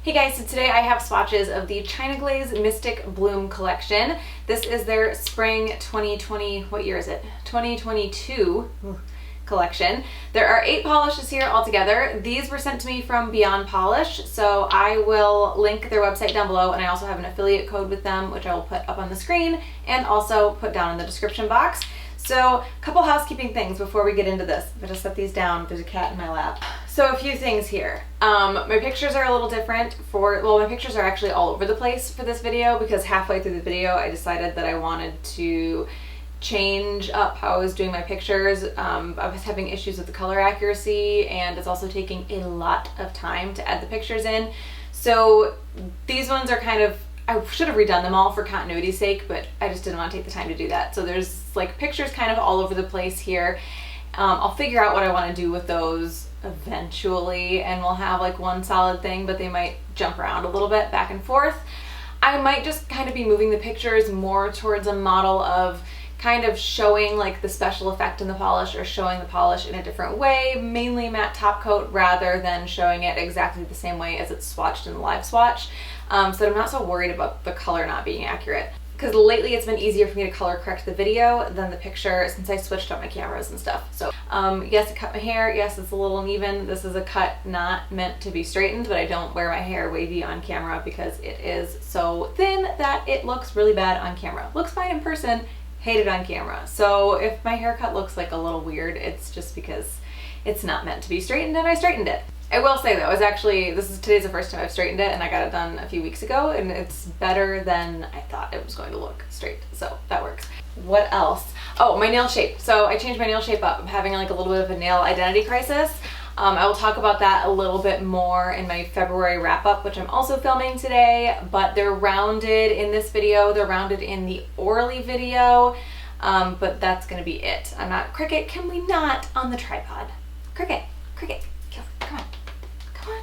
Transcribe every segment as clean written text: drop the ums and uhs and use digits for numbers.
Hey guys, so today I have swatches of the China Glaze Mystic Bloom collection. This is their spring 2020, what year is it? 2022 collection. There are 8 polishes here altogether. These were sent to me from Beyond Polish, so I will link their website down below, and I also have an affiliate code with them, which I will put up on the screen and also put down in the description box. So, a couple housekeeping things before we get into this. I'm gonna set these down. There's a cat in my lap. So a few things here. My pictures are a little different my pictures are actually all over the place for this video because halfway through the video I decided that I wanted to change up how I was doing my pictures. I was having issues with the color accuracy, and it's also taking a lot of time to add the pictures in. So these ones are kind of, I should have redone them all for continuity's sake, but I just didn't want to take the time to do that. So there's like pictures kind of all over the place here. I'll figure out what I want to do with those eventually, and we'll have like one solid thing, but they might jump around a little bit back and forth. I might just kind of be moving the pictures more towards a model of kind of showing like the special effect in the polish, or showing the polish in a different way, mainly matte top coat, rather than showing it exactly the same way as it's swatched in the live swatch, so that I'm not so worried about the color not being accurate. Because lately it's been easier for me to color correct the video than the picture since I switched up my cameras and stuff. So yes, I cut my hair. Yes, it's a little uneven. This is a cut not meant to be straightened, but I don't wear my hair wavy on camera because it is so thin that it looks really bad on camera. Looks fine in person, hate it on camera. So if my haircut looks like a little weird, it's just because it's not meant to be straightened and I straightened it. I will say though, today's the first time I've straightened it, and I got it done a few weeks ago, and it's better than I thought it was going to look straight, so that works. What else? Oh, my nail shape. So I changed my nail shape up. I'm having like a little bit of a nail identity crisis. I will talk about that a little bit more in my February wrap up, which I'm also filming today, but they're rounded in this video. They're rounded in the Orly video, but that's gonna be it. I'm not, Cricket, can we not on the tripod? Cricket, come on. Come on.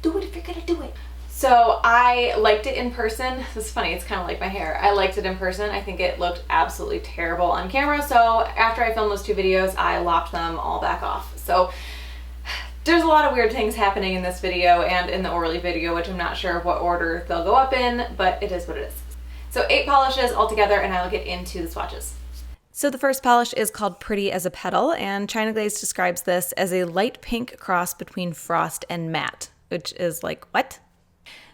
Do it if you're gonna do it. So I liked it in person. This is funny, it's kind of like my hair. I liked it in person. I think it looked absolutely terrible on camera. So after I filmed those 2 videos, I lopped them all back off. So there's a lot of weird things happening in this video and in the Orly video, which I'm not sure what order they'll go up in, but it is what it is. So 8 polishes altogether, and I will get into the swatches. So the first polish is called Pretty As A Petal, and China Glaze describes this as a light pink cross between frost and matte, which is like, what?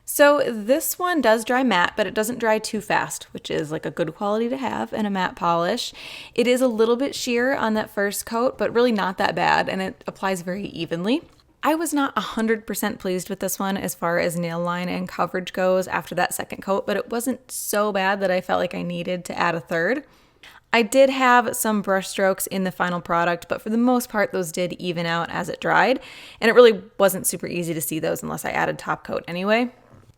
So this one does dry matte, but it doesn't dry too fast, which is like a good quality to have in a matte polish. It is a little bit sheer on that first coat, but really not that bad, and it applies very evenly. I was not 100% pleased with this one as far as nail line and coverage goes after that second coat, but it wasn't so bad that I felt like I needed to add a third. I did have some brush strokes in the final product, but for the most part, those did even out as it dried, and it really wasn't super easy to see those unless I added top coat anyway.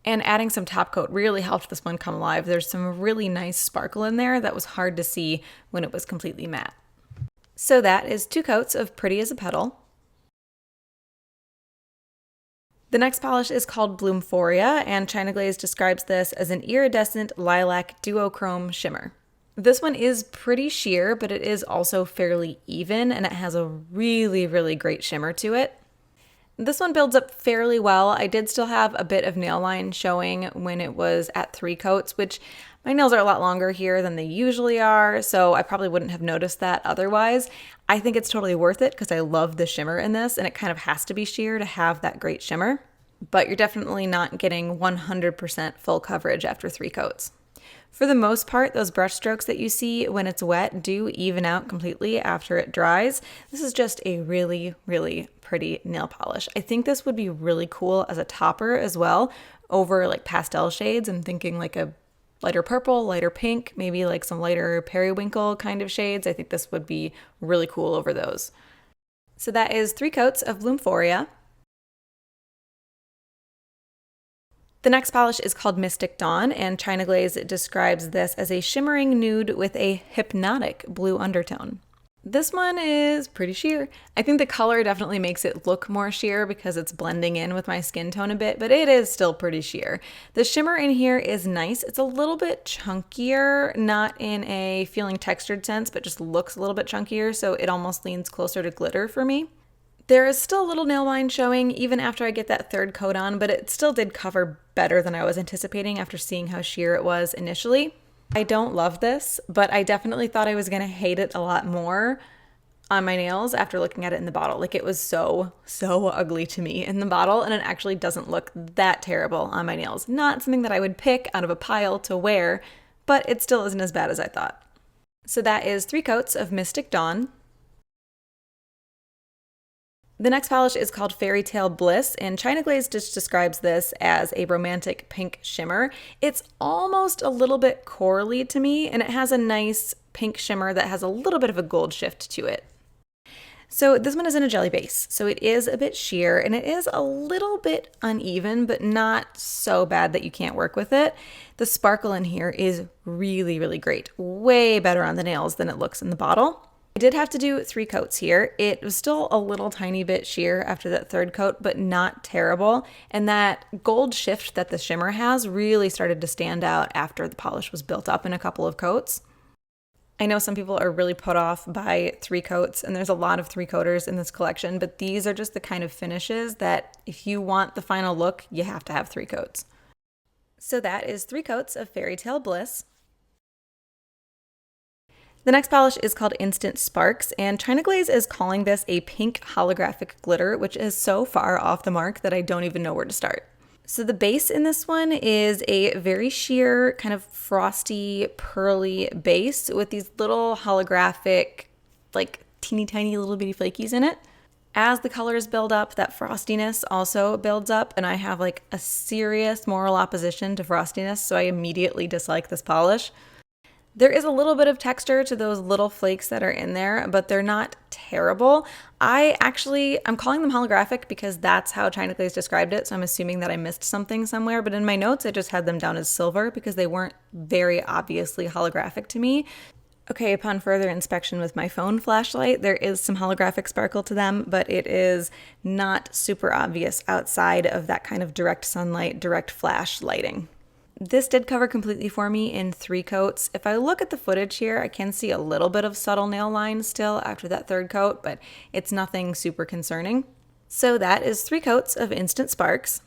And adding some top coat really helped this one come alive. There's some really nice sparkle in there that was hard to see when it was completely matte. So that is 2 coats of Pretty As A Petal. The next polish is called Bloomphoria, and China Glaze describes this as an iridescent lilac duochrome shimmer. This one is pretty sheer, but it is also fairly even, and it has a really, really great shimmer to it. This one builds up fairly well. I did still have a bit of nail line showing when it was at 3 coats, which my nails are a lot longer here than they usually are, so I probably wouldn't have noticed that otherwise. I think it's totally worth it because I love the shimmer in this, and it kind of has to be sheer to have that great shimmer, but you're definitely not getting 100% full coverage after 3 coats. For the most part, those brush strokes that you see when it's wet do even out completely after it dries. This is just a really, really pretty nail polish. I think this would be really cool as a topper as well over like pastel shades. I'm thinking like a lighter purple, lighter pink, maybe like some lighter periwinkle kind of shades. I think this would be really cool over those. So that is 3 coats of Bloomphoria. The next polish is called Mystic Dawn, and China Glaze describes this as a shimmering nude with a hypnotic blue undertone. This one is pretty sheer. I think the color definitely makes it look more sheer because it's blending in with my skin tone a bit, but it is still pretty sheer. The shimmer in here is nice. It's a little bit chunkier, not in a feeling textured sense, but just looks a little bit chunkier, so it almost leans closer to glitter for me. There is still a little nail line showing even after I get that third coat on, but it still did cover better than I was anticipating after seeing how sheer it was initially. I don't love this, but I definitely thought I was going to hate it a lot more on my nails after looking at it in the bottle. Like, it was so ugly to me in the bottle, and it actually doesn't look that terrible on my nails. Not something that I would pick out of a pile to wear, but it still isn't as bad as I thought. So that is 3 coats of Mystic Dawn. The next polish is called Fairytale Bliss, and China Glaze just describes this as a romantic pink shimmer. It's almost a little bit corally to me, and it has a nice pink shimmer that has a little bit of a gold shift to it. So this one is in a jelly base, so it is a bit sheer, and it is a little bit uneven, but not so bad that you can't work with it. The sparkle in here is really great. Way better on the nails than it looks in the bottle. I did have to do 3 coats here. It was still a little tiny bit sheer after that third coat, but not terrible. And that gold shift that the shimmer has really started to stand out after the polish was built up in a couple of coats. I know some people are really put off by 3 coats, and there's a lot of 3-coaters in this collection, but these are just the kind of finishes that if you want the final look, you have to have 3 coats. So that is 3 coats of Fairytale Bliss. The next polish is called Instant Sparks, and China Glaze is calling this a pink holographic glitter, which is so far off the mark that I don't even know where to start. So the base in this one is a very sheer, kind of frosty, pearly base with these little holographic, like teeny tiny little bitty flakies in it. As the colors build up, that frostiness also builds up, and I have like a serious moral opposition to frostiness, so I immediately dislike this polish. There is a little bit of texture to those little flakes that are in there, but they're not terrible. I'm calling them holographic because that's how China Glaze described it, so I'm assuming that I missed something somewhere, but in my notes I just had them down as silver because they weren't very obviously holographic to me. Okay, upon further inspection with my phone flashlight, there is some holographic sparkle to them, but it is not super obvious outside of that kind of direct sunlight, direct flash lighting. This did cover completely for me in 3 coats. If I look at the footage here, I can see a little bit of subtle nail line still after that third coat, but it's nothing super concerning. So that is 3 coats of Instant Sparks.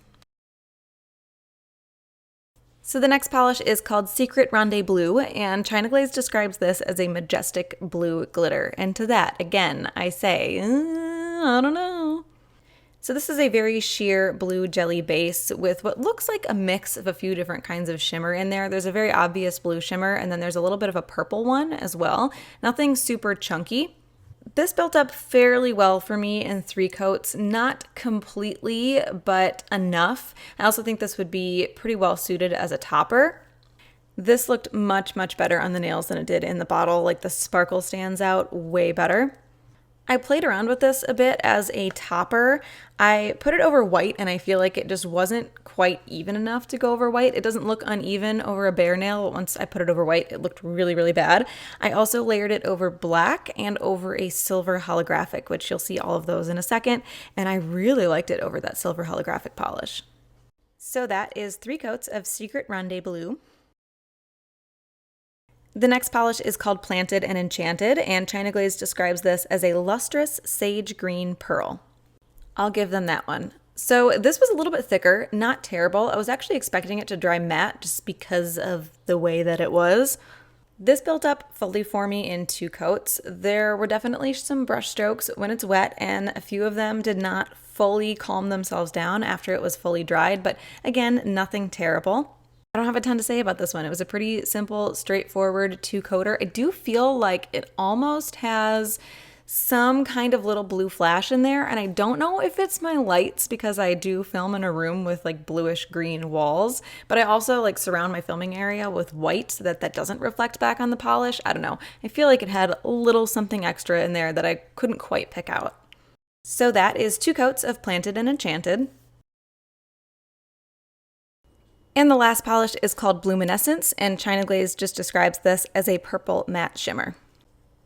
So the next polish is called Secretnde Blue, and China Glaze describes this as a majestic blue glitter. And to that, again, I say, I don't know. So this is a very sheer blue jelly base with what looks like a mix of a few different kinds of shimmer in there. There's a very obvious blue shimmer, and then there's a little bit of a purple one as well. Nothing super chunky. This built up fairly well for me in 3 coats. Not completely, but enough. I also think this would be pretty well suited as a topper. This looked much better on the nails than it did in the bottle. Like, the sparkle stands out way better. I played around with this a bit as a topper. I put it over white, and I feel like it just wasn't quite even enough to go over white. It doesn't look uneven over a bare nail. Once I put it over white, it looked really bad. I also layered it over black and over a silver holographic, which you'll see all of those in a second, and I really liked it over that silver holographic polish. So that is 3 coats of Secretnde Blue. The next polish is called Planted and Enchanted, and China Glaze describes this as a lustrous sage green pearl. I'll give them that one. So this was a little bit thicker, not terrible. I was actually expecting it to dry matte just because of the way that it was. This built up fully for me in 2 coats. There were definitely some brush strokes when it's wet, and a few of them did not fully calm themselves down after it was fully dried, but again, nothing terrible. I don't have a ton to say about this one. It was a pretty simple, straightforward 2-coater. I do feel like it almost has some kind of little blue flash in there, and I don't know if it's my lights because I do film in a room with like bluish green walls, but I also like surround my filming area with white so that doesn't reflect back on the polish. I don't know. I feel like it had a little something extra in there that I couldn't quite pick out. So that is 2 coats of Planted and Enchanted. And the last polish is called Bloominescence, and China Glaze just describes this as a purple matte shimmer.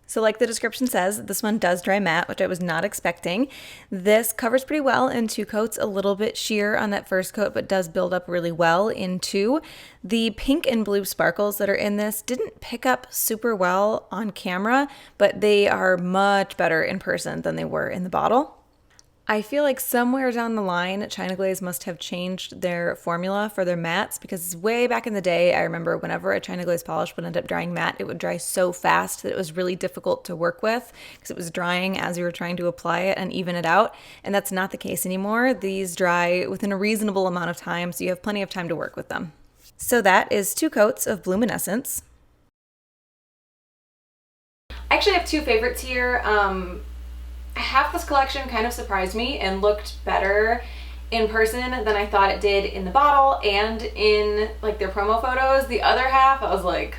So like the description says, this one does dry matte, which I was not expecting. This covers pretty well in 2 coats, a little bit sheer on that first coat, but does build up really well in 2. The pink and blue sparkles that are in this didn't pick up super well on camera, but they are much better in person than they were in the bottle. I feel like somewhere down the line, China Glaze must have changed their formula for their mattes, because way back in the day, I remember whenever a China Glaze polish would end up drying matte, it would dry so fast that it was really difficult to work with because it was drying as you were trying to apply it and even it out. And that's not the case anymore. These dry within a reasonable amount of time, so you have plenty of time to work with them. So that is 2 coats of Bloominescence. I actually have 2 favorites here. Half this collection kind of surprised me and looked better in person than I thought it did in the bottle and in like their promo photos. The other half, I was like,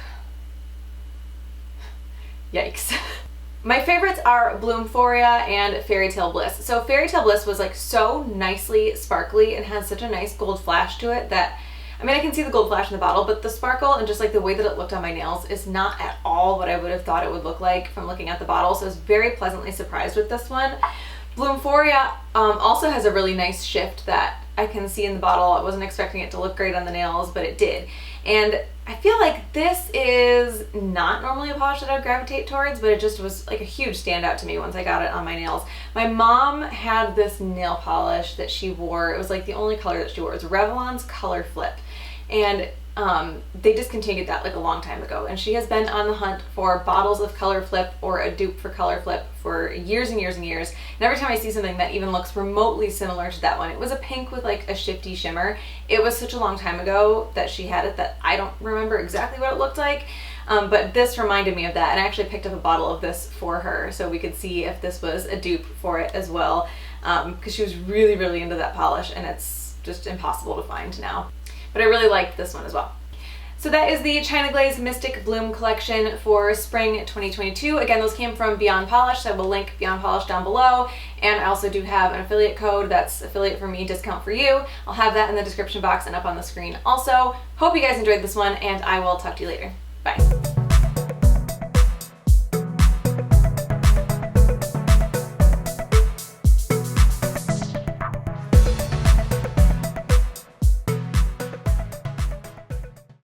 yikes. My favorites are Bloomphoria and Fairytale Bliss. So Fairytale Bliss was like so nicely sparkly and has such a nice gold flash to it that, I mean, I can see the gold flash in the bottle, but the sparkle and just like the way that it looked on my nails is not at all what I would have thought it would look like from looking at the bottle. So I was very pleasantly surprised with this one. Bloomphoria also has a really nice shift that I can see in the bottle. I wasn't expecting it to look great on the nails, but it did. And I feel like this is not normally a polish that I would gravitate towards, but it just was like a huge standout to me once I got it on my nails. My mom had this nail polish that she wore. It was like the only color that she wore. It was Revlon's Color Flip. And they discontinued that like a long time ago, and she has been on the hunt for bottles of Color Flip or a dupe for Color Flip for years and years and years. And every time I see something that even looks remotely similar to that one, it was a pink with like a shifty shimmer. It was such a long time ago that she had it that I don't remember exactly what it looked like, but this reminded me of that, and I actually picked up a bottle of this for her so we could see if this was a dupe for it as well, because she was really, really into that polish, and it's just impossible to find now. But I really liked this one as well. So that is the China Glaze Mystic Bloom collection for spring 2022. Again, those came from Beyond Polish, so I will link Beyond Polish down below. And I also do have an affiliate code that's affiliate for me, discount for you. I'll have that in the description box and up on the screen also. Hope you guys enjoyed this one, and I will talk to you later. Bye.